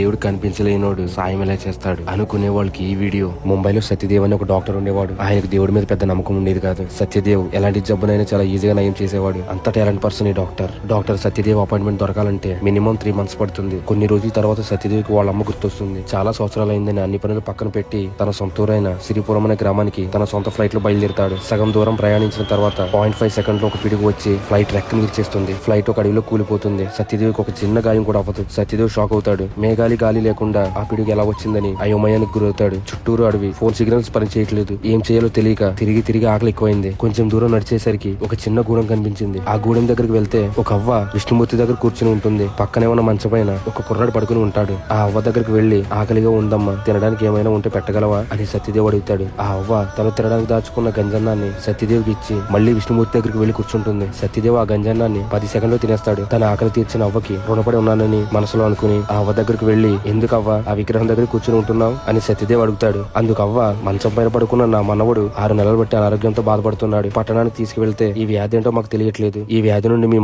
దేవుడు కనిపించలేనోడు సాయం ఎలా చేస్తాడు అనుకునే వాళ్ళకి ఈ వీడియో. ముంబైలో సత్యదేవ్ అని ఒక డాక్టర్ ఉండేవాడు. ఆయనకు దేవుడి మీద పెద్ద నమ్మకం ఉండేది కాదు. సత్యదేవ్ ఎలాంటి జబ్బునైనా చాలా ఈజీగా నయం చేసేవాడు. అంత టాలెంట్ పర్సన్ ఈ డాక్టర్ సత్యదేవ్ అపాయింట్మెంట్ దొరకాలంటే మినిమం 3 months పడుతుంది. కొన్ని రోజుల తర్వాత సత్యదేవ్కి వాళ్ళ అమ్మ గుర్తొస్తుంది. చాలా సంవత్సరాలు అయిందని అన్ని పనులు పక్కన పెట్టి తన సొంత ఊరైన సిరిపురం అనే గ్రామానికి తన సొంత ఫ్లైట్ లో బయలుదేరుతాడు. సగం దూరం ప్రయాణించిన తర్వాత 0.5 seconds లో ఒక పిడుగు వచ్చి ఫ్లైట్ రెక్క చేస్తుంది. ఫ్లైట్ ఒక అడవిలో కూలిపోతుంది. సత్యదేవ్కి ఒక చిన్న గాయం కూడా అవ్వదు. సత్యదేవ్ షాక్ అవుతాడు. మేఘాలి గాలి లేకుండా ఆ పిడుగు ఎలా వచ్చిందని అయోమయానికి గురవుతాడు. చుట్టూరు అడవి, ఫోన్ సిగ్నల్స్ పనిచేయట్లేదు. ఏం చేయాలో తెలియక తిరిగి ఆకలి ఎక్కువైంది. కొంచెం దూరం నడిచేసరికి ఒక చిన్న గూడెం కనిపించింది. ఆ గూడెం దగ్గరికి వెళ్తే ఒక అవ్వ విష్ణుమూర్తి దగ్గర కూర్చుని ఉంటుంది. పక్కనే ఉన్న మంచం పైన ఒక కుర్రాడు పడుకుని ఉంటాడు. ఆ అవ్వ దగ్గరికి వెళ్లి ఆకలిగా ఉందమ్మా, తినడానికి ఏమైనా ఉంటే పెట్టగలవా అని సత్యదేవ్ అడుగుతాడు. ఆ అవ్వ తను తినడానికి దాచుకున్న గంజన్నాన్ని సత్యదేవ్కి ఇచ్చి మళ్ళీ విష్ణుమూర్తి దగ్గరికి వెళ్లి కూర్చుంటుంది. సత్యదేవ్ ఆ గంజన్నాన్ని 10 seconds లో తినేస్తాడు. తన ఆకలి తీర్చిన అవ్వకి రుణపడి ఉన్నానని మనసులో అనుకుని ఆ అవ్వ దగ్గరికి వెళ్లి, ఎందుకు అవ్వ ఆ విగ్రహం దగ్గర కూర్చుని ఉంటున్నావు అని సత్యదేవ్ అడుగుతాడు. అందుకు అవ్వ, మంచం పైన పడుకున్న నా మనవడు 6 నెలలు బట్టి అనారోగ్యంతో బాధపడుతున్నాడు. పట్టణానికి తీసుకువెళ్తే ఈ వ్యాధి ఏంటో మాకు తెలియట్లేదు. ఈ వ్యాధి నుండి మీ